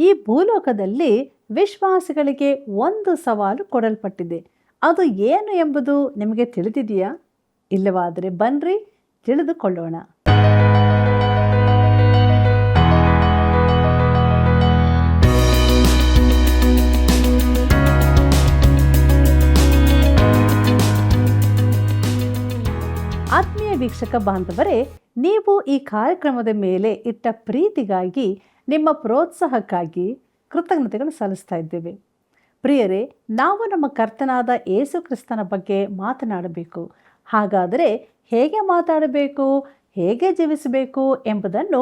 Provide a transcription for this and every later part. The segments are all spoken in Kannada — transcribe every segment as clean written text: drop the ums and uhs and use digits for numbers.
ಈ ಭೂಲೋಕದಲ್ಲಿ ವಿಶ್ವಾಸಿಗಳಿಗೆ ಒಂದು ಸವಾಲು ಕೊಡಲ್ಪಟ್ಟಿದೆ. ಅದು ಏನು ಎಂಬುದು ನಿಮಗೆ ತಿಳಿದಿದೆಯಾ? ಇಲ್ಲವಾದರೆ ಬನ್ನಿರಿ ತಿಳಿದುಕೊಳ್ಳೋಣ. ಆತ್ಮೀಯ ವೀಕ್ಷಕ ಬಾಂಧವರೇ, ನೀವು ಈ ಕಾರ್ಯಕ್ರಮದ ಮೇಲೆ ಇಟ್ಟ ಪ್ರೀತಿಗಾಗಿ, ನಿಮ್ಮ ಪ್ರೋತ್ಸಾಹಕ್ಕಾಗಿ ಕೃತಜ್ಞತೆಗಳು ಸಲ್ಲಿಸ್ತಾ ಇದ್ದೇವೆ. ಪ್ರಿಯರೇ, ನಾವು ನಮ್ಮ ಕರ್ತನಾದ ಯೇಸು ಕ್ರಿಸ್ತನ ಬಗ್ಗೆ ಮಾತನಾಡಬೇಕು. ಹಾಗಾದರೆ ಹೇಗೆ ಮಾತಾಡಬೇಕು, ಹೇಗೆ ಜೀವಿಸಬೇಕು ಎಂಬುದನ್ನು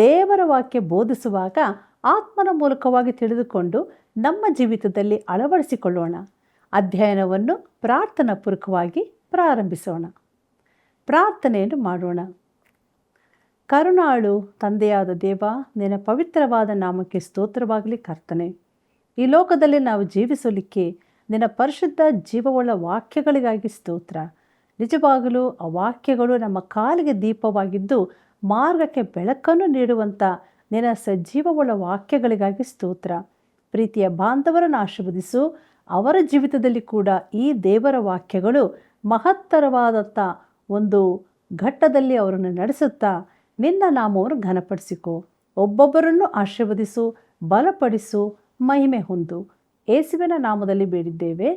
ದೇವರ ವಾಕ್ಯ ಬೋಧಿಸುವಾಗ ಆತ್ಮನ ಮೂಲಕವಾಗಿ ತಿಳಿದುಕೊಂಡು ನಮ್ಮ ಜೀವಿತದಲ್ಲಿ ಅಳವಡಿಸಿಕೊಳ್ಳೋಣ. ಅಧ್ಯಯನವನ್ನು ಪ್ರಾರ್ಥನಾ ಪೂರ್ವಕವಾಗಿ ಪ್ರಾರಂಭಿಸೋಣ. ಪ್ರಾರ್ಥನೆಯನ್ನು ಮಾಡೋಣ. ಕರುಣಾಳು ತಂದೆಯಾದ ದೇವ, ನಿನ್ನ ಪವಿತ್ರವಾದ ನಾಮಕ್ಕೆ ಸ್ತೋತ್ರವಾಗಲಿ. ಕರ್ತನೆ, ಈ ಲೋಕದಲ್ಲಿ ನಾವು ಜೀವಿಸಲಿಕ್ಕೆ ನಿನ್ನ ಪರಿಶುದ್ಧ ಜೀವವುಳ್ಳ ವಾಕ್ಯಗಳಿಗಾಗಿ ಸ್ತೋತ್ರ. ನಿಜವಾಗಲೂ ಆ ವಾಕ್ಯಗಳು ನಮ್ಮ ಕಾಲಿಗೆ ದೀಪವಾಗಿದ್ದು ಮಾರ್ಗಕ್ಕೆ ಬೆಳಕನ್ನು ನೀಡುವಂಥ ನಿನ್ನ ಸಜೀವವುಳ್ಳ ವಾಕ್ಯಗಳಿಗಾಗಿ ಸ್ತೋತ್ರ. ಪ್ರೀತಿಯ ಬಾಂಧವರನ್ನು ಆಶೀರ್ವದಿಸು. ಅವರ ಜೀವಿತದಲ್ಲಿ ಕೂಡ ಈ ದೇವರ ವಾಕ್ಯಗಳು ಮಹತ್ತರವಾದಂಥ ಒಂದು ಘಟ್ಟದಲ್ಲಿ ಅವರನ್ನು ನಡೆಸುತ್ತಾ ನಿನ್ನ ನಾಮವನ್ನು ಘನಪಡಿಸಿಕೊ. ಒಬ್ಬೊಬ್ಬರನ್ನು ಆಶೀರ್ವದಿಸು, ಬಲಪಡಿಸು, ಮಹಿಮೆ ಹೊಂದು. ಯೇಸುವಿನ ನಾಮದಲ್ಲಿ ಬೇಡಿದ್ದೇವೆ,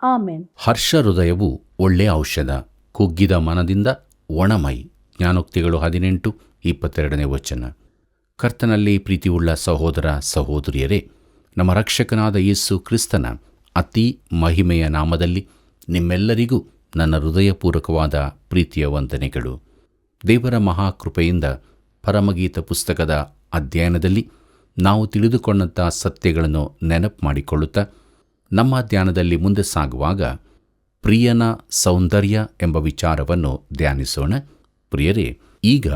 ಆಮೆನ್. ಹರ್ಷ ಹೃದಯವು ಒಳ್ಳೆಯ ಔಷಧ, ಕುಗ್ಗಿದ ಮನದಿಂದ ಒಣಮೈ. ಜ್ಞಾನೋಕ್ತಿಗಳು 18:22 ವಚನ. ಕರ್ತನಲ್ಲಿ ಪ್ರೀತಿಯುಳ್ಳ ಸಹೋದರ ಸಹೋದರಿಯರೇ, ನಮ್ಮ ರಕ್ಷಕನಾದ ಯೇಸು ಕ್ರಿಸ್ತನ ಅತಿ ಮಹಿಮೆಯ ನಾಮದಲ್ಲಿ ನಿಮ್ಮೆಲ್ಲರಿಗೂ ನನ್ನ ಹೃದಯಪೂರ್ವಕವಾದ ಪ್ರೀತಿಯ ವಂದನೆಗಳು. ದೇವರ ಮಹಾಕೃಪೆಯಿಂದ ಪರಮಗೀತ ಪುಸ್ತಕದ ಅಧ್ಯಯನದಲ್ಲಿ ನಾವು ತಿಳಿದುಕೊಂಡಂಥ ಸತ್ಯಗಳನ್ನು ನೆನಪು ಮಾಡಿಕೊಳ್ಳುತ್ತಾ ನಮ್ಮ ಧ್ಯಾನದಲ್ಲಿ ಮುಂದೆ ಸಾಗುವಾಗ ಪ್ರಿಯನ ಸೌಂದರ್ಯ ಎಂಬ ವಿಚಾರವನ್ನು ಧ್ಯಾನಿಸೋಣ. ಪ್ರಿಯರೇ, ಈಗ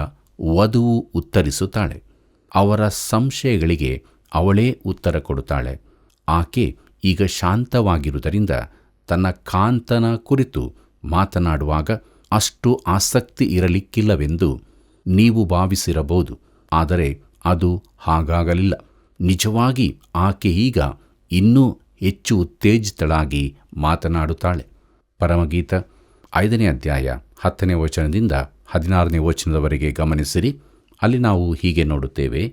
ವಧುವು ಉತ್ತರಿಸುತ್ತಾಳೆ. ಅವರ ಸಂಶಯಗಳಿಗೆ ಅವಳೇ ಉತ್ತರ ಕೊಡುತ್ತಾಳೆ. ಆಕೆ ಈಗ ಶಾಂತವಾಗಿರುವುದರಿಂದ ತನ್ನ ಕಾಂತನ ಕುರಿತು ಮಾತನಾಡುವಾಗ ಅಷ್ಟು ಆಸಕ್ತಿ ಇರಲಿಕ್ಕಿಲ್ಲವೆಂದು ನೀವು ಭಾವಿಸಿರಬಹುದು. ಆದರೆ ಅದು ಹಾಗಾಗಲಿಲ್ಲ. ನಿಜವಾಗಿ ಆಕೆ ಈಗ ಇನ್ನೂ ಹೆಚ್ಚು ಉತ್ತೇಜಿತಳಾಗಿ ಮಾತನಾಡುತ್ತಾಳೆ. ಪರಮಗೀತ 5ನೇ ಅಧ್ಯಾಯ 10ನೇ ವಚನದಿಂದ 16ನೇ ವಚನದವರೆಗೆ ಗಮನಿಸಿರಿ. ಅಲ್ಲಿ ನಾವು ಹೀಗೆ ನೋಡುತ್ತೇವೆ: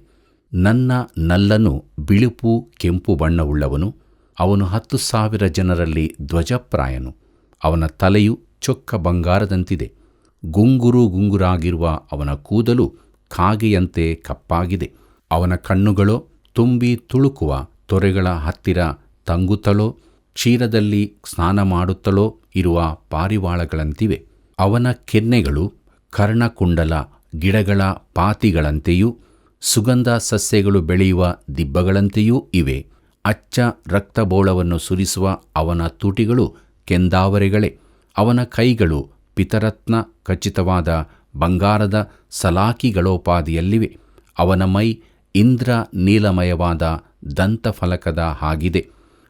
ನನ್ನ ನಲ್ಲನು ಬಿಳುಪು ಕೆಂಪು ಬಣ್ಣವುಳ್ಳವನು, ಅವನು 10,000 ಜನರಲ್ಲಿ ಧ್ವಜಪ್ರಾಯನು. ಅವನ ತಲೆಯು ಚೊಕ್ಕ ಬಂಗಾರದಂತಿದೆ, ಗುಂಗುರು ಗುಂಗುರಾಗಿರುವ ಅವನ ಕೂದಲು ಕಾಗೆಯಂತೆ ಕಪ್ಪಾಗಿದೆ. ಅವನ ಕಣ್ಣುಗಳೋ ತುಂಬಿ ತುಳುಕುವ ತೊರೆಗಳ ಹತ್ತಿರ ತಂಗುತ್ತಲೋ ಕ್ಷೀರದಲ್ಲಿ ಸ್ನಾನ ಮಾಡುತ್ತಲೋ ಇರುವ ಪಾರಿವಾಳಗಳಂತಿವೆ. ಅವನ ಕೆನ್ನೆಗಳು ಕರ್ಣಕುಂಡಲ ಗಿಡಗಳ ಪಾತಿಗಳಂತೆಯೂ ಸುಗಂಧ ಸಸ್ಯಗಳು ಬೆಳೆಯುವ ದಿಬ್ಬಗಳಂತೆಯೂ ಇವೆ. ಅಚ್ಚ ರಕ್ತಬೋಳವನ್ನು ಸುರಿಸುವ ಅವನ ತುಟಿಗಳು ಕೆಂದಾವರೆಗಳೇ. ಅವನ ಕೈಗಳು ಪಿತರತ್ನ ಖಚಿತವಾದ ಬಂಗಾರದ ಸಲಾಕಿಗಳೋಪಾದಿಯಲ್ಲಿವೆ. ಅವನ ಮೈ ಇಂದ್ರ ನೀಲಮಯವಾದ ದಂತಫಲಕದ ಹಾಗಿದೆ.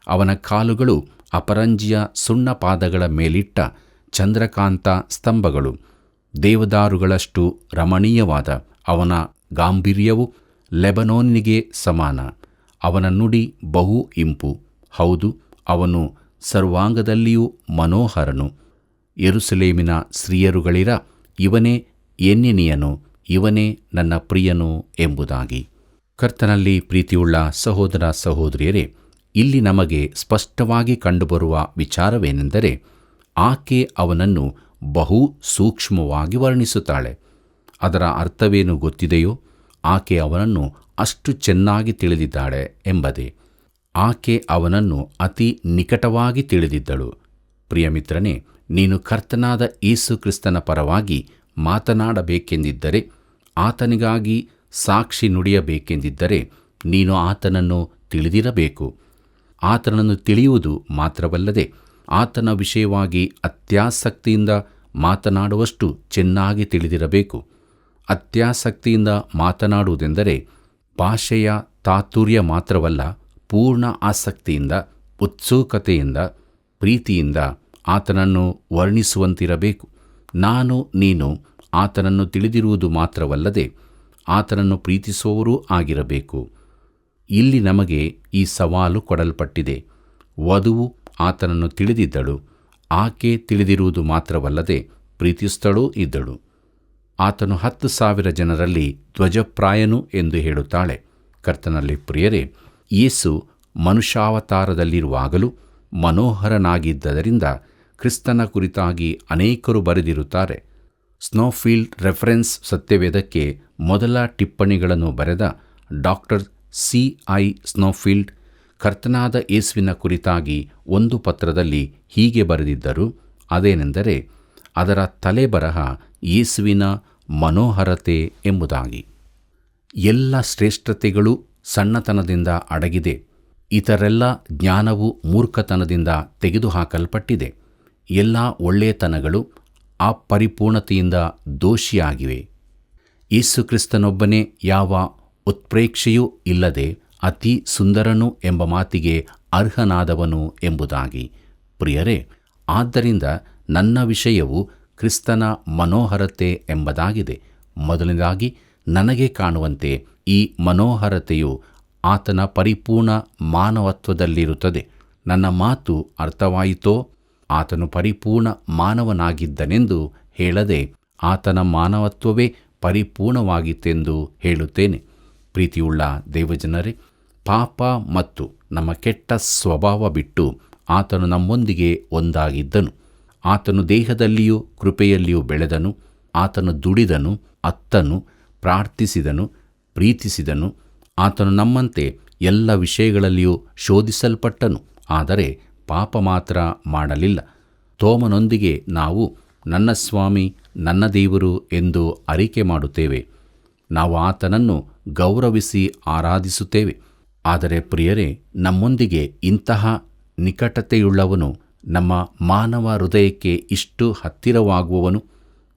ಅವನ ಕಾಲುಗಳು ಅಪರಂಜಿಯ ಸುಣ್ಣಪಾದಗಳ ಮೇಲಿಟ್ಟ ಚಂದ್ರಕಾಂತ ಸ್ತಂಭಗಳು. ದೇವದಾರುಗಳಷ್ಟು ರಮಣೀಯವಾದ ಅವನ ಗಾಂಭೀರ್ಯವು ಲೆಬನೋನಿಗೆ ಸಮಾನ. ಅವನ ನುಡಿ ಬಹು ಇಂಪು. ಹೌದು, ಅವನು ಸರ್ವಾಂಗದಲ್ಲಿಯೂ ಮನೋಹರನು. ಯೆರೂಸಲೇಮಿನ ಸ್ತ್ರೀಯರುಗಳಿರ, ಇವನೇ ಎನ್ನೆನಿಯನು, ಇವನೇ ನನ್ನ ಪ್ರಿಯನು ಎಂಬುದಾಗಿ. ಕರ್ತನಲ್ಲಿ ಪ್ರೀತಿಯುಳ್ಳ ಸಹೋದರ ಸಹೋದರಿಯರೇ, ಇಲ್ಲಿ ನಮಗೆ ಸ್ಪಷ್ಟವಾಗಿ ಕಂಡುಬರುವ ವಿಚಾರವೇನೆಂದರೆ, ಆಕೆ ಅವನನ್ನು ಬಹು ಸೂಕ್ಷ್ಮವಾಗಿ ವರ್ಣಿಸುತ್ತಾಳೆ. ಅದರ ಅರ್ಥವೇನು ಗೊತ್ತಿದೆಯೋ? ಆಕೆ ಅವನನ್ನು ಅಷ್ಟು ಚೆನ್ನಾಗಿ ತಿಳಿದಿದ್ದಾಳೆ ಎಂಬುದೇ. ಆಕೆ ಅವನನ್ನು ಅತಿ ನಿಕಟವಾಗಿ ತಿಳಿದಿದ್ದಳು. ಪ್ರಿಯಮಿತ್ರನೇ, ನೀನು ಕರ್ತನಾದ ಯೇಸು ಕ್ರಿಸ್ತನ ಪರವಾಗಿ ಮಾತನಾಡಬೇಕೆಂದಿದ್ದರೆ, ಆತನಿಗಾಗಿ ಸಾಕ್ಷಿ ನುಡಿಯಬೇಕೆಂದಿದ್ದರೆ, ನೀನು ಆತನನ್ನು ತಿಳಿದಿರಬೇಕು. ಆತನನ್ನು ತಿಳಿಯುವುದು ಮಾತ್ರವಲ್ಲದೆ ಆತನ ವಿಷಯವಾಗಿ ಅತ್ಯಾಸಕ್ತಿಯಿಂದ ಮಾತನಾಡುವಷ್ಟು ಚೆನ್ನಾಗಿ ತಿಳಿದಿರಬೇಕು. ಅತ್ಯಾಸಕ್ತಿಯಿಂದ ಮಾತನಾಡುವುದೆಂದರೆ ಭಾಷೆಯ ಚಾತುರ್ಯ ಮಾತ್ರವಲ್ಲ, ಪೂರ್ಣ ಆಸಕ್ತಿಯಿಂದ, ಉತ್ಸುಕತೆಯಿಂದ, ಪ್ರೀತಿಯಿಂದ ಆತನನ್ನು ವರ್ಣಿಸುವಂತಿರಬೇಕು. ನೀನು ಆತನನ್ನು ತಿಳಿದಿರುವುದು ಮಾತ್ರವಲ್ಲದೆ ಆತನನ್ನು ಪ್ರೀತಿಸುವವರೂ ಆಗಿರಬೇಕು. ಇಲ್ಲಿ ನಮಗೆ ಈ ಸವಾಲು ಕೊಡಲ್ಪಟ್ಟಿದೆ. ವಧುವು ಆತನನ್ನು ತಿಳಿದಿದ್ದಳು. ಆಕೆ ತಿಳಿದಿರುವುದು ಮಾತ್ರವಲ್ಲದೆ ಪ್ರೀತಿಸ್ತಳೂ ಇದ್ದಳು. ಆತನು 10,000 ಜನರಲ್ಲಿ ಧ್ವಜಪ್ರಾಯನು ಎಂದು ಹೇಳುತ್ತಾಳೆ. ಕರ್ತನಲ್ಲಿ ಪ್ರಿಯರೇ, ಯೇಸು ಮನುಷ್ಯಾವತಾರದಲ್ಲಿರುವಾಗಲೂ ಮನೋಹರನಾಗಿದ್ದರಿಂದ ಕ್ರಿಸ್ತನ ಕುರಿತಾಗಿ ಅನೇಕರು ಬರೆದಿರುತ್ತಾರೆ. ಸ್ನೋಫೀಲ್ಡ್ ರೆಫರೆನ್ಸ್ ಸತ್ಯವೇದಕ್ಕೆ ಮೊದಲ ಟಿಪ್ಪಣಿಗಳನ್ನು ಬರೆದ ಡಾಕ್ಟರ್ C.I. ಸ್ನೋಫೀಲ್ಡ್ ಕರ್ತನಾದ ಯೇಸುವಿನ ಕುರಿತಾಗಿ ಒಂದು ಪತ್ರದಲ್ಲಿ ಹೀಗೆ ಬರೆದಿದ್ದರು. ಅದೇನೆಂದರೆ, ಅದರ ತಲೆಬರಹ ಯೇಸುವಿನ ಮನೋಹರತೆ ಎಂಬುದಾಗಿ. ಎಲ್ಲ ಶ್ರೇಷ್ಠತೆಗಳು ಸಣ್ಣತನದಿಂದ ಅಡಗಿದೆ. ಇತರೆಲ್ಲ ಜ್ಞಾನವು ಮೂರ್ಖತನದಿಂದ ತೆಗೆದುಹಾಕಲ್ಪಟ್ಟಿದೆ. ಎಲ್ಲ ಒಳ್ಳೆಯತನಗಳು ಅಪರಿಪೂರ್ಣತೆಯಿಂದ ದೋಷಿಯಾಗಿವೆ. ಯೇಸು ಕ್ರಿಸ್ತನೊಬ್ಬನೇ ಯಾವ ಉತ್ಪ್ರೇಕ್ಷೆಯೂ ಇಲ್ಲದೆ ಅತಿ ಸುಂದರನು ಎಂಬ ಮಾತಿಗೆ ಅರ್ಹನಾದವನು ಎಂಬುದಾಗಿ. ಪ್ರಿಯರೇ, ಆದ್ದರಿಂದ ನನ್ನ ವಿಷಯವು ಕ್ರಿಸ್ತನ ಮನೋಹರತೆ ಎಂಬುದಾಗಿದೆ. ಮೊದಲನೇದಾಗಿ ನನಗೆ ಕಾಣುವಂತೆ ಈ ಮನೋಹರತೆಯು ಆತನ ಪರಿಪೂರ್ಣ ಮಾನವತ್ವದಲ್ಲಿರುತ್ತದೆ. ನನ್ನ ಮಾತು ಅರ್ಥವಾಯಿತೋ? ಆತನು ಪರಿಪೂರ್ಣ ಮಾನವನಾಗಿದ್ದನೆಂದು ಹೇಳದೆ ಆತನ ಮಾನವತ್ವವೇ ಪರಿಪೂರ್ಣವಾಗಿತ್ತೆಂದು ಹೇಳುತ್ತೇನೆ. ಪ್ರೀತಿಯುಳ್ಳ ದೇವಜನರೇ, ಪಾಪ ಮತ್ತು ನಮ್ಮ ಕೆಟ್ಟ ಸ್ವಭಾವ ಬಿಟ್ಟು ಆತನು ನಮ್ಮೊಂದಿಗೆ ಒಂದಾಗಿದ್ದನು. ಆತನು ದೇಹದಲ್ಲಿಯೂ ಕೃಪೆಯಲ್ಲಿಯೂ ಬೆಳೆದನು. ಆತನು ದುಡಿದನು, ಅತ್ತನು, ಪ್ರಾರ್ಥಿಸಿದನು, ಪ್ರೀತಿಸಿದನು. ಆತನು ನಮ್ಮಂತೆ ಎಲ್ಲ ವಿಷಯಗಳಲ್ಲಿಯೂ ಶೋಧಿಸಲ್ಪಟ್ಟನು, ಆದರೆ ಪಾಪ ಮಾತ್ರ ಮಾಡಲಿಲ್ಲ. ತೋಮನೊಂದಿಗೆ ನಾವು ನನ್ನ ಸ್ವಾಮಿ, ನನ್ನ ದೇವರು ಎಂದು ಅರಿಕೆ ಮಾಡುತ್ತೇವೆ. ನಾವು ಆತನನ್ನು ಗೌರವಿಸಿ ಆರಾಧಿಸುತ್ತೇವೆ. ಆದರೆ ಪ್ರಿಯರೇ, ನಮ್ಮೊಂದಿಗೆ ಇಂತಹ ನಿಕಟತೆಯುಳ್ಳವನು, ನಮ್ಮ ಮಾನವ ಹೃದಯಕ್ಕೆ ಇಷ್ಟು ಹತ್ತಿರವಾಗುವವನು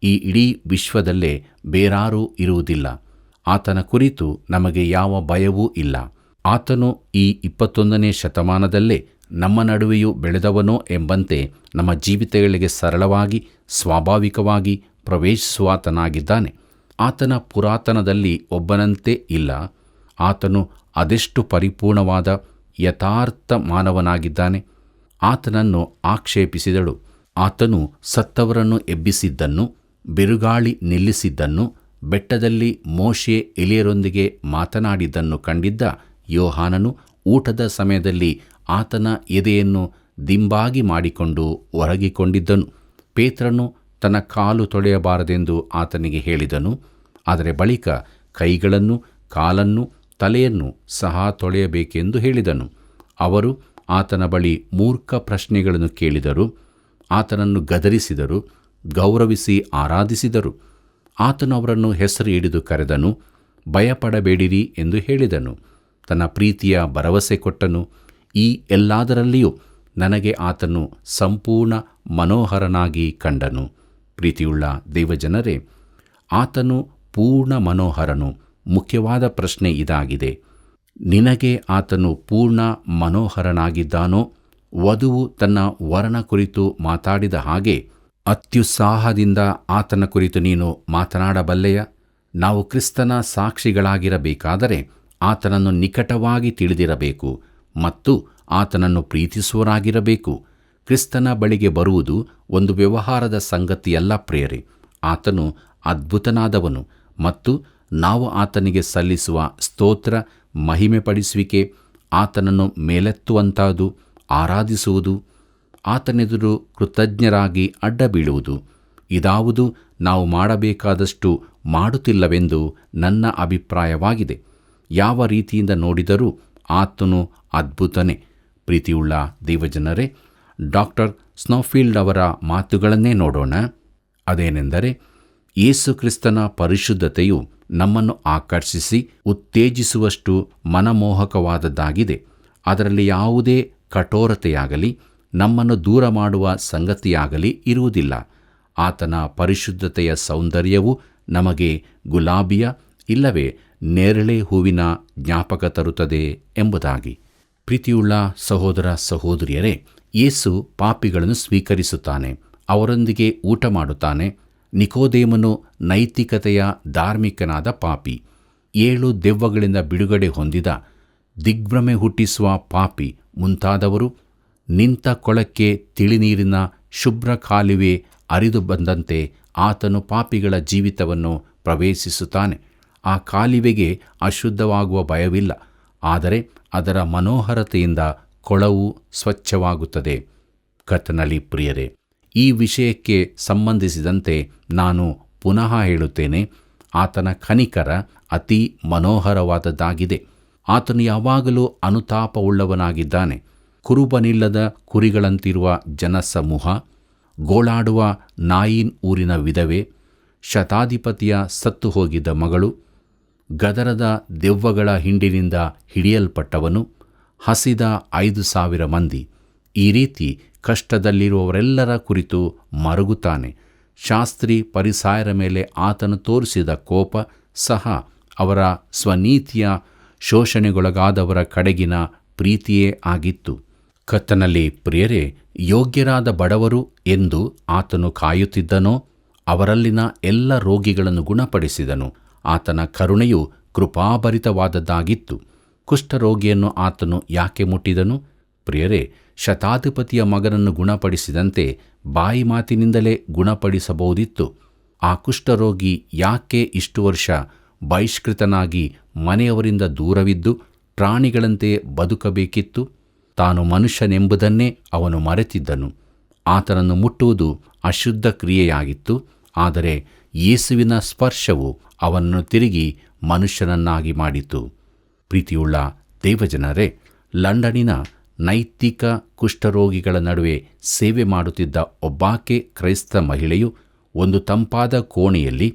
ಈ ಇಡೀ ವಿಶ್ವದಲ್ಲೇ ಬೇರಾರೂ ಇರುವುದಿಲ್ಲ. ಆತನ ಕುರಿತು ನಮಗೆ ಯಾವ ಭಯವೂ ಇಲ್ಲ. ಆತನು ಈ 21ನೇ ಶತಮಾನದಲ್ಲೇ ನಮ್ಮ ನಡುವೆಯೂ ಬೆಳೆದವನೋ ಎಂಬಂತೆ ನಮ್ಮ ಜೀವಿತಗಳಿಗೆ ಸರಳವಾಗಿ ಸ್ವಾಭಾವಿಕವಾಗಿ ಪ್ರವೇಶಿಸುವಾತನಾಗಿದ್ದಾನೆ. ಆತನ ಪುರಾತನದಲ್ಲಿ ಒಬ್ಬನಂತೆ ಇಲ್ಲ. ಆತನು ಅದೆಷ್ಟು ಪರಿಪೂರ್ಣವಾದ ಯಥಾರ್ಥ ಮಾನವನಾಗಿದ್ದಾನೆ. ಆತನನ್ನು ಆಕ್ಷೇಪಿಸಿದಳು. ಆತನು ಸತ್ತವರನ್ನು ಎಬ್ಬಿಸಿದ್ದನ್ನು, ಬಿರುಗಾಳಿ ನಿಲ್ಲಿಸಿದ್ದನ್ನು, ಬೆಟ್ಟದಲ್ಲಿ ಮೋಶೆ ಎಲಿಯರೊಂದಿಗೆ ಮಾತನಾಡಿದ್ದನ್ನು ಕಂಡಿದ್ದ ಯೋಹಾನನು ಊಟದ ಸಮಯದಲ್ಲಿ ಆತನ ಎದೆಯನ್ನು ದಿಂಬಾಗಿ ಮಾಡಿಕೊಂಡು ಒರಗಿಕೊಂಡಿದ್ದನು. ಪೇತ್ರನು ತನ್ನ ಕಾಲು ತೊಳೆಯಬಾರದೆಂದು ಆತನಿಗೆ ಹೇಳಿದನು. ಆದರೆ ಬಳಿಕ ಕೈಗಳನ್ನು, ಕಾಲನ್ನು, ತಲೆಯನ್ನು ಸಹ ತೊಳೆಯಬೇಕೆಂದು ಹೇಳಿದನು. ಅವರು ಆತನ ಬಳಿ ಮೂರ್ಖ ಪ್ರಶ್ನೆಗಳನ್ನು ಕೇಳಿದರು. ಆತನನ್ನು ಗದರಿಸಿದರು, ಗೌರವಿಸಿ ಆರಾಧಿಸಿದರು. ಆತನು ಅವರನ್ನು ಹೆಸರು ಹಿಡಿದು ಕರೆದನು. ಭಯಪಡಬೇಡಿರಿ ಎಂದು ಹೇಳಿದನು. ತನ್ನ ಪ್ರೀತಿಯ ಭರವಸೆ ಕೊಟ್ಟನು. ಈ ಎಲ್ಲದರಲ್ಲಿಯೂ ನನಗೆ ಆತನು ಸಂಪೂರ್ಣ ಮನೋಹರನಾಗಿ ಕಂಡನು. ಪ್ರೀತಿಯುಳ್ಳ ದೇವಜನರೇ, ಆತನು ಪೂರ್ಣ ಮನೋಹರನು. ಮುಖ್ಯವಾದ ಪ್ರಶ್ನೆ ಇದಾಗಿದೆ: ನಿನಗೆ ಆತನು ಪೂರ್ಣ ಮನೋಹರನಾಗಿದ್ದಾನೋ? ವಧುವು ತನ್ನ ವರನ ಕುರಿತು ಮಾತಾಡಿದ ಹಾಗೆ ಅತ್ಯುತ್ಸಾಹದಿಂದ ಆತನ ಕುರಿತು ನೀನು ಮಾತನಾಡಬಲ್ಲೆಯ? ನಾವು ಕ್ರಿಸ್ತನ ಸಾಕ್ಷಿಗಳಾಗಿರಬೇಕಾದರೆ ಆತನನ್ನು ನಿಕಟವಾಗಿ ತಿಳಿದಿರಬೇಕು ಮತ್ತು ಆತನನ್ನು ಪ್ರೀತಿಸುವರಾಗಿರಬೇಕು. ಕ್ರಿಸ್ತನ ಬಳಿಗೆ ಬರುವುದು ಒಂದು ವ್ಯವಹಾರದ ಸಂಗತಿಯಲ್ಲ ಪ್ರಿಯರೇ. ಆತನು ಅದ್ಭುತನಾದವನು ಮತ್ತು ನಾವು ಆತನಿಗೆ ಸಲ್ಲಿಸುವ ಸ್ತೋತ್ರ, ಮಹಿಮೆಪಡಿಸುವಿಕೆ, ಆತನನ್ನು ಮೇಲೆತ್ತುವಂತಾದು, ಆರಾಧಿಸುವುದು, ಆತನೆದುರು ಕೃತಜ್ಞರಾಗಿ ಅಡ್ಡ ಬೀಳುವುದು, ಇದಾವುದು ನಾವು ಮಾಡಬೇಕಾದಷ್ಟು ಮಾಡುತ್ತಿಲ್ಲವೆಂದು ನನ್ನ ಅಭಿಪ್ರಾಯವಾಗಿದೆ. ಯಾವ ರೀತಿಯಿಂದ ನೋಡಿದರೂ ಆತನು ಅದ್ಭುತನೇ. ಪ್ರೀತಿಯುಳ್ಳ ದೇವಜನರೇ, ಡಾಕ್ಟರ್ ಸ್ನೋಫೀಲ್ಡ್ ಅವರ ಮಾತುಗಳನ್ನೇ ನೋಡೋಣ. ಅದೇನೆಂದರೆ, ಯೇಸು ಕ್ರಿಸ್ತನ ಪರಿಶುದ್ಧತೆಯು ನಮ್ಮನ್ನು ಆಕರ್ಷಿಸಿ ಉತ್ತೇಜಿಸುವಷ್ಟು ಮನಮೋಹಕವಾದದ್ದಾಗಿದೆ. ಅದರಲ್ಲಿ ಯಾವುದೇ ಕಠೋರತೆಯಾಗಲಿ ನಮ್ಮನ್ನು ದೂರ ಮಾಡುವ ಸಂಗತಿಯಾಗಲಿ ಇರುವುದಿಲ್ಲ. ಆತನ ಪರಿಶುದ್ಧತೆಯ ಸೌಂದರ್ಯವು ನಮಗೆ ಗುಲಾಬಿಯ ಇಲ್ಲವೇ ನೇರಳೆ ಹೂವಿನ ಜ್ಞಾಪಕ ತರುತ್ತದೆ ಎಂಬುದಾಗಿ. ಪ್ರೀತಿಯುಳ್ಳ ಸಹೋದರ ಸಹೋದರಿಯರೇ, ಯೇಸು ಪಾಪಿಗಳನ್ನು ಸ್ವೀಕರಿಸುತ್ತಾನೆ, ಅವರೊಂದಿಗೆ ಊಟ ಮಾಡುತ್ತಾನೆ. ನಿಕೋದೇಮನು ನೈತಿಕತೆಯ ಧಾರ್ಮಿಕನಾದ ಪಾಪಿ. 7 ದೆವ್ವಗಳಿಂದ ಬಿಡುಗಡೆ ಹೊಂದಿದ ದಿಗ್ಭ್ರಮೆ ಹುಟ್ಟಿಸುವ ಪಾಪಿ ಮುಂತಾದವರು ನಿಂತ ಕೊಳಕ್ಕೆ ತಿಳಿನೀರಿನ ಶುಭ್ರ ಕಾಲುವೆ ಹರಿದು ಬಂದಂತೆ ಆತನು ಪಾಪಿಗಳ ಜೀವಿತವನ್ನು ಪ್ರವೇಶಿಸುತ್ತಾನೆ. ಆ ಕಾಲುವೆಗೆ ಅಶುದ್ಧವಾಗುವ ಭಯವಿಲ್ಲ, ಆದರೆ ಅದರ ಮನೋಹರತೆಯಿಂದ ಕೊಳವು ಸ್ವಚ್ಛವಾಗುತ್ತದೆ. ಕರ್ತನಲ್ಲಿ ಪ್ರಿಯರೇ, ಈ ವಿಷಯಕ್ಕೆ ಸಂಬಂಧಿಸಿದಂತೆ ನಾನು ಪುನಃ ಹೇಳುತ್ತೇನೆ, ಆತನ ಕನಿಕರ ಅತಿ ಮನೋಹರವಾದದ್ದಾಗಿದೆ. ಆತನು ಯಾವಾಗಲೂ ಅನುತಾಪವುಳ್ಳವನಾಗಿದ್ದಾನೆ. ಕುರುಬನಿಲ್ಲದ ಕುರಿಗಳಂತಿರುವ ಜನಸಮೂಹ, ಗೋಳಾಡುವ ನಾಯಿನ್ ಊರಿನ ವಿಧವೆ, ಶತಾಧಿಪತಿಯ ಸತ್ತು ಹೋಗಿದ್ದ ಮಗಳು, ಗದರದ ದೆವ್ವಗಳ ಹಿಂಡಿನಿಂದ ಹಿಡಿಯಲ್ಪಟ್ಟವನು, ಹಸಿದ 5,000 ಮಂದಿ, ಈ ರೀತಿ ಕಷ್ಟದಲ್ಲಿರುವವರೆಲ್ಲರ ಕುರಿತು ಮರುಗುತ್ತಾನೆ. ಶಾಸ್ತ್ರಿ ಫರಿಸಾಯರ ಮೇಲೆ ಆತನು ತೋರಿಸಿದ ಕೋಪ ಸಹ ಅವರ ಸ್ವನೀತಿಯ ಶೋಷಣೆಗೊಳಗಾದವರ ಕಡೆಗಿನ ಪ್ರೀತಿಯೇ ಆಗಿತ್ತು. ಕರ್ತನಲ್ಲಿ ಪ್ರಿಯರೇ, ಯೋಗ್ಯರಾದ ಬಡವರು ಎಂದು ಆತನು ಕಾಯುತ್ತಿದ್ದನೋ ಅವರಲ್ಲಿನ ಎಲ್ಲ ರೋಗಿಗಳನ್ನು ಗುಣಪಡಿಸಿದನು. ಆತನ ಕರುಣೆಯು ಕೃಪಾಭರಿತವಾದದ್ದಾಗಿತ್ತು. ಕುಷ್ಠರೋಗಿಯನ್ನು ಆತನು ಯಾಕೆ ಮುಟ್ಟಿದನು? ಪ್ರಿಯರೇ, ಶತಾಧಿಪತಿಯ ಮಗನನ್ನು ಗುಣಪಡಿಸಿದಂತೆ ಬಾಯಿ ಮಾತಿನಿಂದಲೇ ಗುಣಪಡಿಸಬಹುದಿತ್ತು. ಆ ಕುಷ್ಠರೋಗಿ ಯಾಕೆ ಇಷ್ಟು ವರ್ಷ ಬಹಿಷ್ಕೃತನಾಗಿ ಮನೆಯವರಿಂದ ದೂರವಿದ್ದು ಪ್ರಾಣಿಗಳಂತೆ ಬದುಕಬೇಕಿತ್ತು? ತಾನು ಮನುಷ್ಯನೆಂಬುದನ್ನೇ ಅವನು ಮರೆತಿದ್ದನು. ಆತನನ್ನು ಮುಟ್ಟುವುದು ಅಶುದ್ಧ ಕ್ರಿಯೆಯಾಗಿತ್ತು, ಆದರೆ ಯೇಸುವಿನ ಸ್ಪರ್ಶವು ಅವನನ್ನು ತಿರುಗಿ ಮನುಷ್ಯನನ್ನಾಗಿ ಮಾಡಿತು. ಪ್ರೀತಿಯುಳ್ಳ ದೇವಜನರೇ, ಲಂಡನಿನ ನೈತಿಕ ಕುಷ್ಠರೋಗಿಗಳ ನಡುವೆ ಸೇವೆ ಮಾಡುತ್ತಿದ್ದ ಒಬ್ಬಾಕೆ ಕ್ರೈಸ್ತ ಮಹಿಳೆಯು ಒಂದು ತಂಪಾದ ಕೋಣೆಯಲ್ಲಿ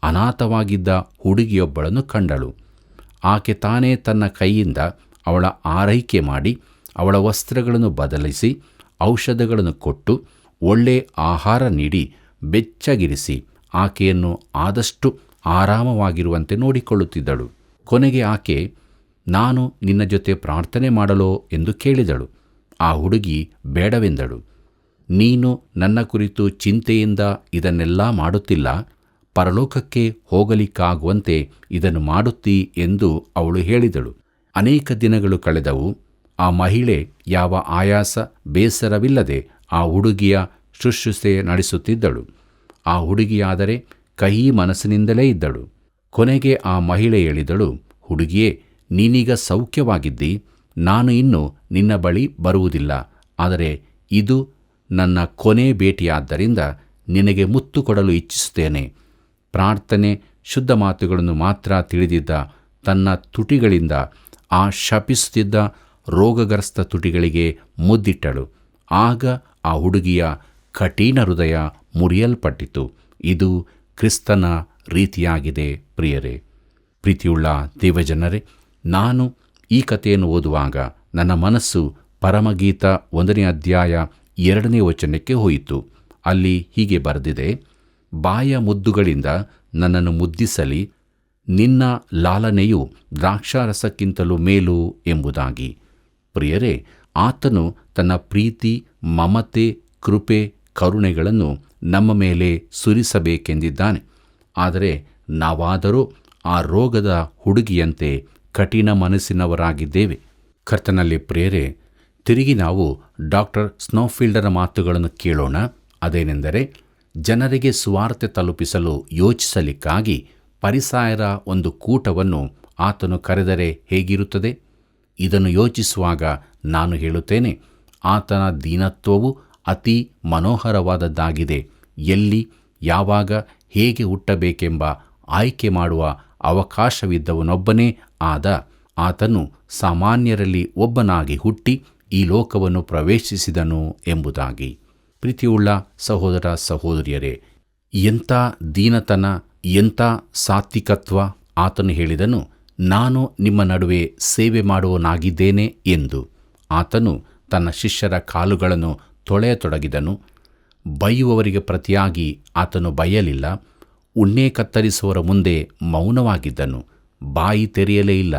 ಅನಾಥವಾಗಿದ್ದ ಹುಡುಗಿಯೊಬ್ಬಳನ್ನು ಕಂಡಳು. ಆಕೆ ತಾನೇ ತನ್ನ ಕೈಯಿಂದ ಅವಳ ಆರೈಕೆ ಮಾಡಿ ಅವಳ ವಸ್ತ್ರಗಳನ್ನು ಬದಲಿಸಿ ಔಷಧಗಳನ್ನು ಕೊಟ್ಟು ಒಳ್ಳೆ ಆಹಾರ ನೀಡಿ ಬೆಚ್ಚಗಿರಿಸಿ ಆಕೆಯನ್ನು ಆದಷ್ಟು ಆರಾಮವಾಗಿರುವಂತೆ ನೋಡಿಕೊಳ್ಳುತ್ತಿದ್ದಳು. ಕೊನೆಗೆ ಆಕೆ, ನಾನು ನಿನ್ನ ಜೊತೆ ಪ್ರಾರ್ಥನೆ ಮಾಡಲೋ ಎಂದು ಕೇಳಿದಳು. ಆ ಹುಡುಗಿ ಬೇಡವೆಂದಳು. ನೀನು ನನ್ನ ಕುರಿತು ಚಿಂತೆಯಿಂದ ಇದನ್ನೆಲ್ಲ ಮಾಡುತ್ತಿಲ್ಲ, ಪರಲೋಕಕ್ಕೆ ಹೋಗಲಿಕ್ಕಾಗುವಂತೆ ಇದನ್ನು ಮಾಡುತ್ತೀ ಎಂದು ಅವಳು ಹೇಳಿದಳು. ಅನೇಕ ದಿನಗಳು ಕಳೆದವು. ಆ ಮಹಿಳೆ ಯಾವ ಆಯಾಸ ಬೇಸರವಿಲ್ಲದೆ ಆ ಹುಡುಗಿಯ ಶುಶ್ರೂಷೆ ನಡೆಸುತ್ತಿದ್ದಳು. ಆ ಹುಡುಗಿಯಾದರೆ ಕಹಿ ಮನಸ್ಸಿನಿಂದಲೇ ಇದ್ದಳು. ಕೊನೆಗೆ ಆ ಮಹಿಳೆ ಹೇಳಿದಳು, ಹುಡುಗಿಯೇ, ನೀನೀಗ ಸೌಖ್ಯವಾಗಿದ್ದಿ. ನಾನು ಇನ್ನು ನಿನ್ನ ಬಳಿ ಬರುವುದಿಲ್ಲ, ಆದರೆ ಇದು ನನ್ನ ಕೊನೆ ಭೇಟಿಯಾದ್ದರಿಂದ ನಿನಗೆ ಮುತ್ತು ಕೊಡಲು ಇಚ್ಛಿಸುತ್ತೇನೆ. ಪ್ರಾರ್ಥನೆ, ಶುದ್ಧ ಮಾತುಗಳನ್ನು ಮಾತ್ರ ತಿಳಿದಿದ್ದ ತನ್ನ ತುಟಿಗಳಿಂದ ಆ ಶಪಿಸುತ್ತಿದ್ದ ರೋಗಗ್ರಸ್ತ ತುಟಿಗಳಿಗೆ ಮುದ್ದಿಟ್ಟಳು. ಆಗ ಆ ಹುಡುಗಿಯ ಕಠಿಣ ಹೃದಯ ಮುರಿಯಲ್ಪಟ್ಟಿತು. ಇದು ಕ್ರಿಸ್ತನ ರೀತಿಯಾಗಿದೆ. ಪ್ರಿಯರೇ, ಪ್ರೀತಿಯುಳ್ಳ ದೇವಜನರೇ, ನಾನು ಈ ಕಥೆಯನ್ನು ಓದುವಾಗ ನನ್ನ ಮನಸ್ಸು ಪರಮಗೀತ 1ನೇ ಅಧ್ಯಾಯ 2ನೇ ವಚನಕ್ಕೆ ಹೋಯಿತು. ಅಲ್ಲಿ ಹೀಗೆ ಬರೆದಿದೆ, ಬಾಯ ಮುದ್ದುಗಳಿಂದ ನನ್ನನ್ನು ಮುದ್ದಿಸಲಿ, ನಿನ್ನ ಲಾಲನೆಯು ದ್ರಾಕ್ಷಾರಸಕ್ಕಿಂತಲೂ ಮೇಲು ಎಂಬುದಾಗಿ. ಪ್ರಿಯರೇ, ಆತನು ತನ್ನ ಪ್ರೀತಿ, ಮಮತೆ, ಕೃಪೆ, ಕರುಣೆಗಳನ್ನು ನಮ್ಮ ಮೇಲೆ ಸುರಿಸಬೇಕೆಂದಿದ್ದಾನೆ. ಆದರೆ ನಾವಾದರೂ ಆ ರೋಗದ ಹುಡುಗಿಯಂತೆ ಕಠಿಣ ಮನಸ್ಸಿನವರಾಗಿದ್ದೇವೆ. ಕರ್ತನಲ್ಲಿ ಪ್ರಿಯರೇ, ತಿರುಗಿ ನಾವು ಡಾಕ್ಟರ್ ಸ್ನೋಫೀಲ್ಡರ ಮಾತುಗಳನ್ನು ಕೇಳೋಣ. ಅದೇನೆಂದರೆ, ಜನರಿಗೆ ಸುವಾರ್ತೆ ತಲುಪಿಸಲು ಯೋಚಿಸಲಿಕ್ಕಾಗಿ ಫರಿಸಾಯರ ಒಂದು ಕೂಟವನ್ನು ಆತನು ಕರೆದರೆ ಹೇಗಿರುತ್ತದೆ? ಇದನ್ನು ಯೋಚಿಸುವಾಗ ನಾನು ಹೇಳುತ್ತೇನೆ, ಆತನ ದೀನತ್ವವು ಅತಿ ಮನೋಹರವಾದದ್ದಾಗಿದೆ. ಎಲ್ಲಿ, ಯಾವಾಗ, ಹೇಗೆ ಹುಟ್ಟಬೇಕೆಂಬ ಆಯ್ಕೆ ಮಾಡುವ ಅವಕಾಶವಿದ್ದವನೊಬ್ಬನೇ ಆದ ಆತನು ಸಾಮಾನ್ಯರಲ್ಲಿ ಒಬ್ಬನಾಗಿ ಹುಟ್ಟಿ ಈ ಲೋಕವನ್ನು ಪ್ರವೇಶಿಸಿದನು ಎಂಬುದಾಗಿ. ಪ್ರೀತಿಯುಳ್ಳ ಸಹೋದರ ಸಹೋದರಿಯರೇ, ಎಂಥ ದೀನತನ, ಎಂಥ ಸಾತ್ವಿಕತ್ವ! ಆತನು ಹೇಳಿದನು, ನಾನು ನಿಮ್ಮ ನಡುವೆ ಸೇವೆ ಮಾಡುವನಾಗಿದ್ದೇನೆ ಎಂದು. ಆತನು ತನ್ನ ಶಿಷ್ಯರ ಕಾಲುಗಳನ್ನು ತೊಳೆಯತೊಡಗಿದನು. ಬೈಯುವವರಿಗೆ ಪ್ರತಿಯಾಗಿ ಆತನು ಬೈಯಲಿಲ್ಲ. ಉಣ್ಣೆ ಕತ್ತರಿಸುವವರ ಮುಂದೆ ಮೌನವಾಗಿದ್ದನು, ಬಾಯಿ ತೆರೆಯಲೇ ಇಲ್ಲ.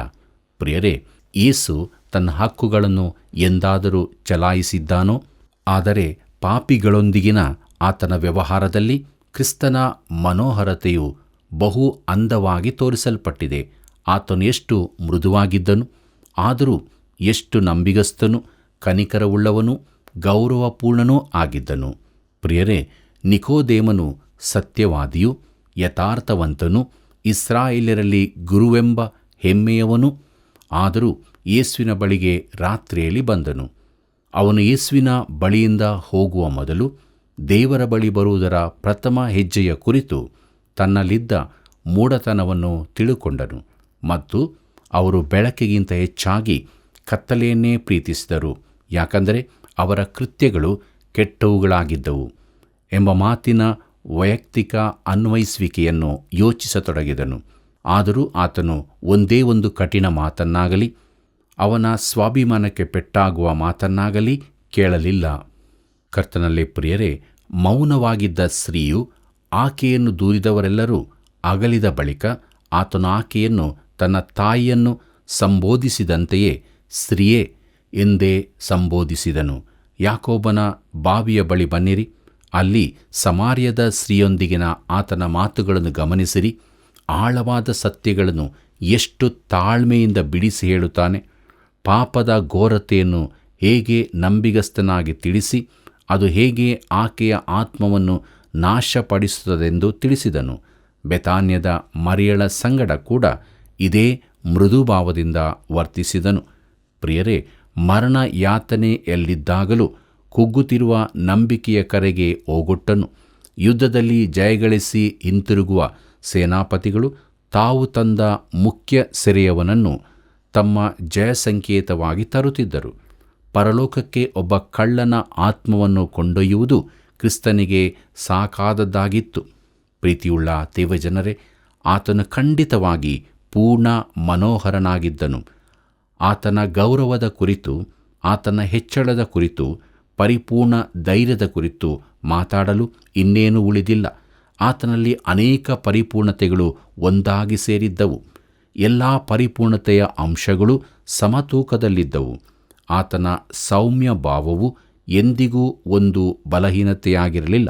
ಪ್ರಿಯರೇ, ಯೇಸು ತನ್ನ ಹಕ್ಕುಗಳನ್ನು ಎಂದಾದರೂ ಚಲಾಯಿಸಿದ್ದಾನೋ? ಆದರೆ ಪಾಪಿಗಳೊಂದಿಗಿನ ಆತನ ವ್ಯವಹಾರದಲ್ಲಿ ಕ್ರಿಸ್ತನ ಮನೋಹರತೆಯು ಬಹು ಅಂದವಾಗಿ ತೋರಿಸಲ್ಪಟ್ಟಿದೆ. ಆತನು ಎಷ್ಟು ಮೃದುವಾಗಿದ್ದನು! ಆದರೂ ಎಷ್ಟು ನಂಬಿಗಸ್ತನೂ ಕನಿಕರವುಳ್ಳವನೂ ಗೌರವಪೂರ್ಣನೂ ಆಗಿದ್ದನು. ಪ್ರಿಯರೇ, ನಿಕೋದೇಮನು ಸತ್ಯವಾದಿಯೂ ಯಥಾರ್ಥವಂತನೂ ಇಸ್ರಾಯೇಲ್ಯರಲ್ಲಿ ಗುರುವೆಂಬ ಹೆಮ್ಮೆಯವನೂ ಆದರೂ ಯೇಸುವಿನ ಬಳಿಗೆ ರಾತ್ರಿಯಲ್ಲಿ ಬಂದನು. ಅವನು ಯೇಸುವಿನ ಬಳಿಯಿಂದ ಹೋಗುವ ಮೊದಲು ದೇವರ ಬಳಿ ಬರುವುದರ ಪ್ರಥಮ ಹೆಜ್ಜೆಯ ಕುರಿತು ತನ್ನಲ್ಲಿದ್ದ ಮೂಢತನವನ್ನು ತಿಳುಕೊಂಡನು ಮತ್ತು ಅವರು ಬೆಳಕಿಗಿಂತ ಹೆಚ್ಚಾಗಿ ಕತ್ತಲೆಯನ್ನೇ ಪ್ರೀತಿಸಿದರು, ಯಾಕಂದರೆ ಅವರ ಕೃತ್ಯಗಳು ಕೆಟ್ಟವುಗಳಾಗಿದ್ದವು ಎಂಬ ಮಾತಿನ ವೈಯಕ್ತಿಕ ಅನ್ವಯಿಸುವಿಕೆಯನ್ನು ಯೋಚಿಸತೊಡಗಿದನು. ಆದರೂ ಆತನು ಒಂದೇ ಒಂದು ಕಠಿಣ ಮಾತನ್ನಾಗಲಿ ಅವನ ಸ್ವಾಭಿಮಾನಕ್ಕೆ ಪೆಟ್ಟಾಗುವ ಮಾತನ್ನಾಗಲಿ ಕೇಳಲಿಲ್ಲ. ಕರ್ತನಲ್ಲಿ ಪ್ರಿಯರೇ, ಮೌನವಾಗಿದ್ದ ಸ್ತ್ರೀಯು ಆಕೆಯನ್ನು ದೂರಿದವರೆಲ್ಲರೂ ಅಗಲಿದ ಬಳಿಕ ಆತನು ಆಕೆಯನ್ನು ತನ್ನ ತಾಯಿಯನ್ನು ಸಂಬೋಧಿಸಿದಂತೆಯೇ ಸ್ತ್ರೀಯೇ ಎಂದೇ ಸಂಬೋಧಿಸಿದನು. ಯಾಕೋಬನ ಬಾವಿಯ ಬಳಿ ಬನ್ನಿರಿ, ಅಲ್ಲಿ ಸಮಾರ್ಯದ ಸ್ತ್ರೀಯೊಂದಿಗಿನ ಆತನ ಮಾತುಗಳನ್ನು ಗಮನಿಸಿರಿ. ಆಳವಾದ ಸತ್ಯಗಳನ್ನು ಎಷ್ಟು ತಾಳ್ಮೆಯಿಂದ ಬಿಡಿಸಿ ಹೇಳುತ್ತಾನೆ. ಪಾಪದ ಘೋರತೆಯನ್ನು ಹೇಗೆ ನಂಬಿಗಸ್ತನಾಗಿ ತಿಳಿಸಿ ಅದು ಹೇಗೆ ಆಕೆಯ ಆತ್ಮವನ್ನು ನಾಶಪಡಿಸುತ್ತದೆಂದು ತಿಳಿಸಿದನು. ಬೆತಾನ್ಯದ ಮರಿಯಳ ಸಂಗಡ ಕೂಡ ಇದೇ ಮೃದುಭಾವದಿಂದ ವರ್ತಿಸಿದನು. ಪ್ರಿಯರೇ, ಮರಣ ಯಾತನೆಯಲ್ಲಿದ್ದಾಗಲೂ ಕುಗ್ಗುತ್ತಿರುವ ನಂಬಿಕೆಯ ಕರೆಗೆ ಓಗೊಟ್ಟನು. ಯುದ್ಧದಲ್ಲಿ ಜಯಗಳಿಸಿ ಹಿಂತಿರುಗುವ ಸೇನಾಪತಿಗಳು ತಾವು ತಂದ ಮುಖ್ಯ ಸೆರೆಯವನನ್ನು ತಮ್ಮ ಜಯಸಂಕೇತವಾಗಿ ತರುತ್ತಿದ್ದರು. ಪರಲೋಕಕ್ಕೆ ಒಬ್ಬ ಕಳ್ಳನ ಆತ್ಮವನ್ನು ಕೊಂಡೊಯ್ಯುವುದು ಕ್ರಿಸ್ತನಿಗೆ ಸಾಕಾದದ್ದಾಗಿತ್ತು. ಪ್ರೀತಿಯುಳ್ಳ ದೇವಜನರೇ, ಆತನು ಖಂಡಿತವಾಗಿ ಪೂರ್ಣ ಮನೋಹರನಾಗಿದ್ದನು. ಆತನ ಗೌರವದ ಕುರಿತು, ಆತನ ಹೆಚ್ಚಳದ ಕುರಿತು, ಪರಿಪೂರ್ಣ ಧೈರ್ಯದ ಕುರಿತು ಮಾತಾಡಲು ಇನ್ನೇನೂ ಉಳಿದಿಲ್ಲ. ಆತನಲ್ಲಿ ಅನೇಕ ಪರಿಪೂರ್ಣತೆಗಳು ಒಂದಾಗಿ ಸೇರಿದ್ದವು. ಎಲ್ಲ ಪರಿಪೂರ್ಣತೆಯ ಅಂಶಗಳು ಸಮತೂಕದಲ್ಲಿದ್ದವು. ಆತನ ಸೌಮ್ಯ ಭಾವವು ಎಂದಿಗೂ ಒಂದು ಬಲಹೀನತೆಯಾಗಿರಲಿಲ್ಲ.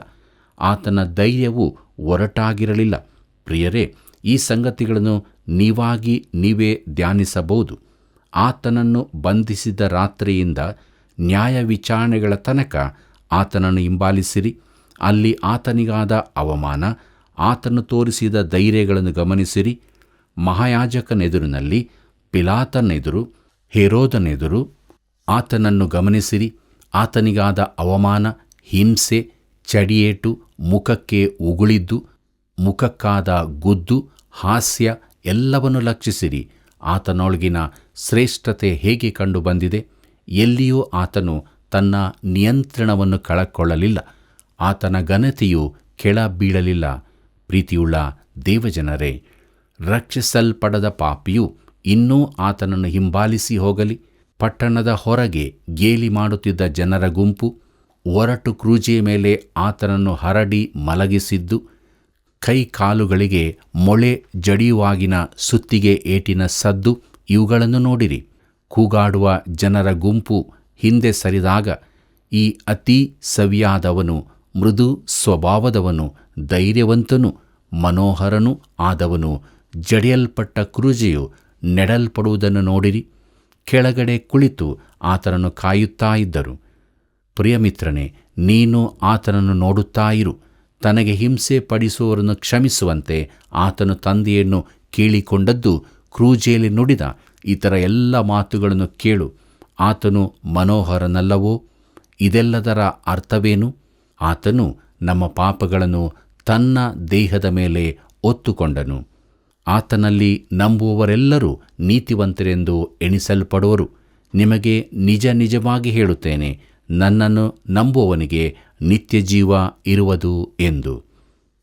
ಆತನ ಧೈರ್ಯವು ಒರಟಾಗಿರಲಿಲ್ಲ. ಪ್ರಿಯರೇ, ಈ ಸಂಗತಿಗಳನ್ನು ನೀವಾಗಿ ನೀವೇ ಧ್ಯಾನಿಸಬಹುದು. ಆತನನ್ನು ಬಂಧಿಸಿದ ರಾತ್ರಿಯಿಂದ ನ್ಯಾಯ ವಿಚಾರಣೆಗಳ ತನಕ ಆತನನ್ನು ಹಿಂಬಾಲಿಸಿರಿ. ಅಲ್ಲಿ ಆತನಿಗಾದ ಅವಮಾನ, ಆತನು ತೋರಿಸಿದ ಧೈರ್ಯಗಳನ್ನು ಗಮನಿಸಿರಿ. ಮಹಾಯಾಜಕನೆದುರಿನಲ್ಲಿ, ಪಿಲಾತನೆದುರು, ಹೆರೋದನೆದುರು ಆತನನ್ನು ಗಮನಿಸಿರಿ. ಆತನಿಗಾದ ಅವಮಾನ, ಹಿಂಸೆ, ಚಡಿಯೇಟು, ಮುಖಕ್ಕೆ ಉಗುಳಿದ್ದು, ಮುಖಕ್ಕಾದ ಗುದ್ದು, ಹಾಸ್ಯ ಎಲ್ಲವನ್ನು ಲಕ್ಷಿಸಿರಿ. ಆತನೊಳಗಿನ ಶ್ರೇಷ್ಠತೆ ಹೇಗೆ ಕಂಡುಬಂದಿದೆ. ಎಲ್ಲಿಯೂ ಆತನು ತನ್ನ ನಿಯಂತ್ರಣವನ್ನು ಕಳಕೊಳ್ಳಲಿಲ್ಲ. ಆತನ ಘನತೆಯು ಕೆಳ ಬೀಳಲಿಲ್ಲ. ಪ್ರೀತಿಯುಳ್ಳ ದೇವಜನರೇ, ರಕ್ಷಿಸಲ್ಪಡದ ಪಾಪಿಯು ಇನ್ನೂ ಆತನನ್ನು ಹಿಂಬಾಲಿಸಿ ಹೋಗಲಿ. ಪಟ್ಟಣದ ಹೊರಗೆ ಗೇಲಿ ಮಾಡುತ್ತಿದ್ದ ಜನರ ಗುಂಪು ಒರಟು ಕ್ರೂಜೆಯ ಮೇಲೆ ಆತನನ್ನು ಹರಡಿ ಮಲಗಿಸಿದ್ದು, ಕೈ ಕಾಲುಗಳಿಗೆ ಮೊಳೆ ಜಡಿಯುವಾಗಿನ ಸುತ್ತಿಗೆ ಏಟಿನ ಸದ್ದು ಇವುಗಳನ್ನು ನೋಡಿರಿ. ಕೂಗಾಡುವ ಜನರ ಗುಂಪು ಹಿಂದೆ ಸರಿದಾಗ ಈ ಅತಿ ಸವಿಯಾದವನು, ಮೃದು ಸ್ವಭಾವದವನು, ಧೈರ್ಯವಂತನು, ಮನೋಹರನೂ ಆದವನು ಜಡಿಯಲ್ಪಟ್ಟ ಕ್ರೂಜೆಯು ನೆಡಲ್ಪಡುವುದನ್ನು ನೋಡಿರಿ. ಕೆಳಗಡೆ ಕುಳಿತು ಆತನನ್ನು ಕಾಯುತ್ತಾ ಇದ್ದರು. ಪ್ರಿಯಮಿತ್ರನೇ, ನೀನು ಆತನನ್ನು ನೋಡುತ್ತಾ ಇರು. ತನಗೆ ಹಿಂಸೆ ಪಡಿಸುವವರನ್ನು ಕ್ಷಮಿಸುವಂತೆ ಆತನು ತಂದೆಯನ್ನು ಕೇಳಿಕೊಂಡದ್ದು ಕ್ರೂಜೆಯಲ್ಲಿ ನುಡಿದ ಇತರ ಎಲ್ಲ ಮಾತುಗಳನ್ನು ಕೇಳು. ಆತನು ಮನೋಹರನಲ್ಲವೋ? ಇದೆಲ್ಲದರ ಅರ್ಥವೇನು? ಆತನು ನಮ್ಮ ಪಾಪಗಳನ್ನು ತನ್ನ ದೇಹದ ಮೇಲೆ ಹೊತ್ತುಕೊಂಡನು. ಆತನಲ್ಲಿ ನಂಬುವವರೆಲ್ಲರೂ ನೀತಿವಂತರೆಂದು ಎಣಿಸಲ್ಪಡುವರು. ನಿಮಗೆ ನಿಜ ನಿಜವಾಗಿ ಹೇಳುತ್ತೇನೆ, ನನ್ನನ್ನು ನಂಬುವವನಿಗೆ ನಿತ್ಯ ಜೀವ ಇರುವುದು ಎಂದು.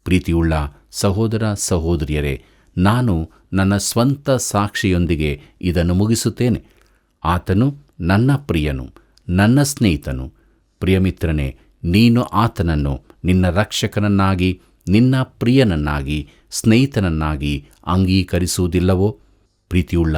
ಪ್ರೀತಿಯುಳ್ಳ ಸಹೋದರ ಸಹೋದರಿಯರೇ, ನಾನು ನನ್ನ ಸ್ವಂತ ಸಾಕ್ಷಿಯೊಂದಿಗೆ ಇದನ್ನು ಮುಗಿಸುತ್ತೇನೆ. ಆತನು ನನ್ನ ಪ್ರಿಯನು, ನನ್ನ ಸ್ನೇಹಿತನು. ಪ್ರಿಯಮಿತ್ರನೇ, ನೀನು ಆತನನ್ನು ನಿನ್ನ ರಕ್ಷಕನನ್ನಾಗಿ, ನಿನ್ನ ಪ್ರಿಯನನ್ನಾಗಿ, ಸ್ನೇಹಿತನನ್ನಾಗಿ ಅಂಗೀಕರಿಸುವುದಿಲ್ಲವೋ? ಪ್ರೀತಿಯುಳ್ಳ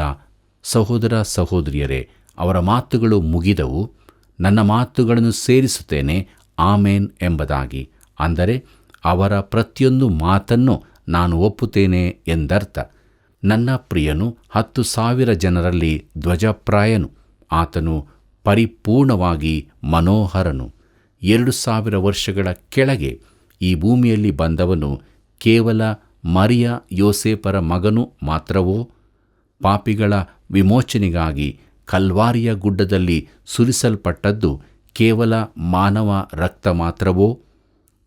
ಸಹೋದರ ಸಹೋದರಿಯರೇ, ಅವರ ಮಾತುಗಳು ಮುಗಿದವು. ನನ್ನ ಮಾತುಗಳನ್ನು ಸೇರಿಸುತ್ತೇನೆ, ಆಮೇನ್ ಎಂಬುದಾಗಿ. ಅಂದರೆ ಅವರ ಪ್ರತಿಯೊಂದು ಮಾತನ್ನು ನಾನು ಒಪ್ಪುತ್ತೇನೆ ಎಂದರ್ಥ. ನನ್ನ ಪ್ರಿಯನು 10,000 ಜನರಲ್ಲಿ ಧ್ವಜಪ್ರಾಯನು. ಆತನು ಪರಿಪೂರ್ಣವಾಗಿ ಮನೋಹರನು. 2,000 ವರ್ಷಗಳ ಕೆಳಗೆ ಈ ಭೂಮಿಯಲ್ಲಿ ಬಂದವನು ಕೇವಲ ಮರಿಯ ಯೋಸೇಫರ ಮಗನು ಮಾತ್ರವೋ? ಪಾಪಿಗಳ ವಿಮೋಚನೆಗಾಗಿ ಕಲ್ವಾರಿಯ ಗುಡ್ಡದಲ್ಲಿ ಸುರಿಸಲ್ಪಟ್ಟದ್ದು ಕೇವಲ ಮಾನವ ರಕ್ತ ಮಾತ್ರವೋ?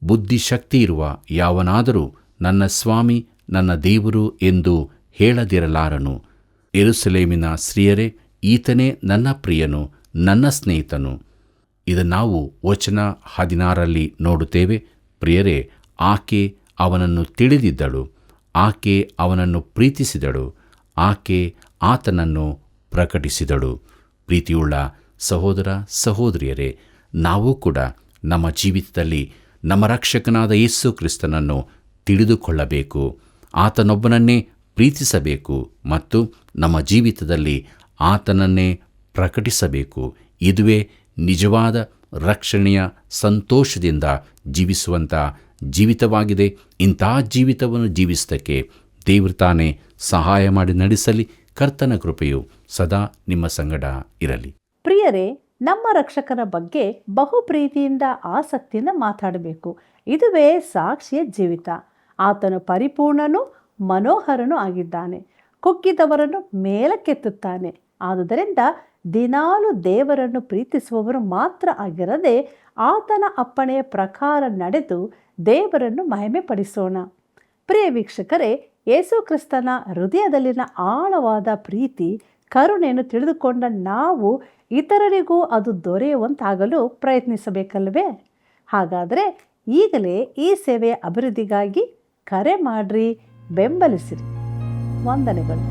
ಬುದ್ಧಿಶಕ್ತಿಯಿರುವ ಯಾವನಾದರೂ ನನ್ನ ಸ್ವಾಮಿ ನನ್ನ ದೇವರು ಎಂದು ಹೇಳದಿರಲಾರನು. ಯೆರೂಸಲೇಮಿನ ಸ್ತ್ರೀಯರೇ, ಈತನೇ ನನ್ನ ಪ್ರಿಯನು, ನನ್ನ ಸ್ನೇಹಿತನು. ಇದು ನಾವು ವಚನ 16ರಲ್ಲಿ ನೋಡುತ್ತೇವೆ. ಪ್ರಿಯರೇ, ಆಕೆ ಅವನನ್ನು ತಿಳಿದಿದ್ದಳು, ಆಕೆ ಅವನನ್ನು ಪ್ರೀತಿಸಿದಳು, ಆಕೆ ಆತನನ್ನು ಪ್ರಕಟಿಸಿದಳು. ಪ್ರೀತಿಯುಳ್ಳ ಸಹೋದರ ಸಹೋದರಿಯರೇ, ನಾವು ಕೂಡ ನಮ್ಮ ಜೀವಿತದಲ್ಲಿ ನಮ್ಮ ರಕ್ಷಕನಾದ ಯೇಸು ಕ್ರಿಸ್ತನನ್ನು ತಿಳಿದುಕೊಳ್ಳಬೇಕು, ಆತನೊಬ್ಬನನ್ನೇ ಪ್ರೀತಿಸಬೇಕು ಮತ್ತು ನಮ್ಮ ಜೀವಿತದಲ್ಲಿ ಆತನನ್ನೇ ಪ್ರಕಟಿಸಬೇಕು. ಇದುವೇ ನಿಜವಾದ ರಕ್ಷಣೆಯ ಸಂತೋಷದಿಂದ ಜೀವಿಸುವಂಥ ಜೀವಿತವಾಗಿದೆ. ಇಂಥ ಜೀವಿತವನ್ನು ಜೀವಿಸೋದಕ್ಕೆ ದೇವರು ತಾನೇ ಸಹಾಯ ಮಾಡಿ ನಡೆಸಲಿ. ಕರ್ತನ ಕೃಪೆಯು ಸದಾ ನಿಮ್ಮ ಸಂಗಡ ಇರಲಿ. ಪ್ರಿಯರೇ, ನಮ್ಮ ರಕ್ಷಕನ ಬಗ್ಗೆ ಬಹು ಪ್ರೀತಿಯಿಂದ ಆಸಕ್ತಿಯಿಂದ ಮಾತಾಡಬೇಕು. ಇದುವೇ ಸಾಕ್ಷಿಯ ಜೀವಿತ. ಆತನು ಪರಿಪೂರ್ಣನೂ ಮನೋಹರನೂ ಆಗಿದ್ದಾನೆ, ಕುಗ್ಗಿದವರನ್ನು ಮೇಲಕ್ಕೆತ್ತುತ್ತಾನೆ. ಆದುದರಿಂದ ದಿನಾಲು ದೇವರನ್ನು ಪ್ರೀತಿಸುವವರು ಮಾತ್ರ ಆಗಿರದೆ ಆತನ ಅಪ್ಪಣೆಯ ಪ್ರಕಾರ ನಡೆದು ದೇವರನ್ನು ಮಹಿಮೆ ಪಡಿಸೋಣ. ಪ್ರಿಯ ವೀಕ್ಷಕರೇ, ಯೇಸು ಕ್ರಿಸ್ತನ ಹೃದಯದಲ್ಲಿನ ಆಳವಾದ ಪ್ರೀತಿ ಕರುಣೆಯನ್ನು ತಿಳಿದುಕೊಂಡ ನಾವು ಇತರರಿಗೂ ಅದು ದೊರೆಯುವಂತಾಗಲು ಪ್ರಯತ್ನಿಸಬೇಕಲ್ವೇ? ಹಾಗಾದರೆ ಈಗಲೇ ಈ ಸೇವೆಯ ಅಭಿವೃದ್ಧಿಗಾಗಿ ಕರೆ ಮಾಡಿರಿ, ಬೆಂಬಲಿಸಿರಿ. ವಂದನೆಗಳು.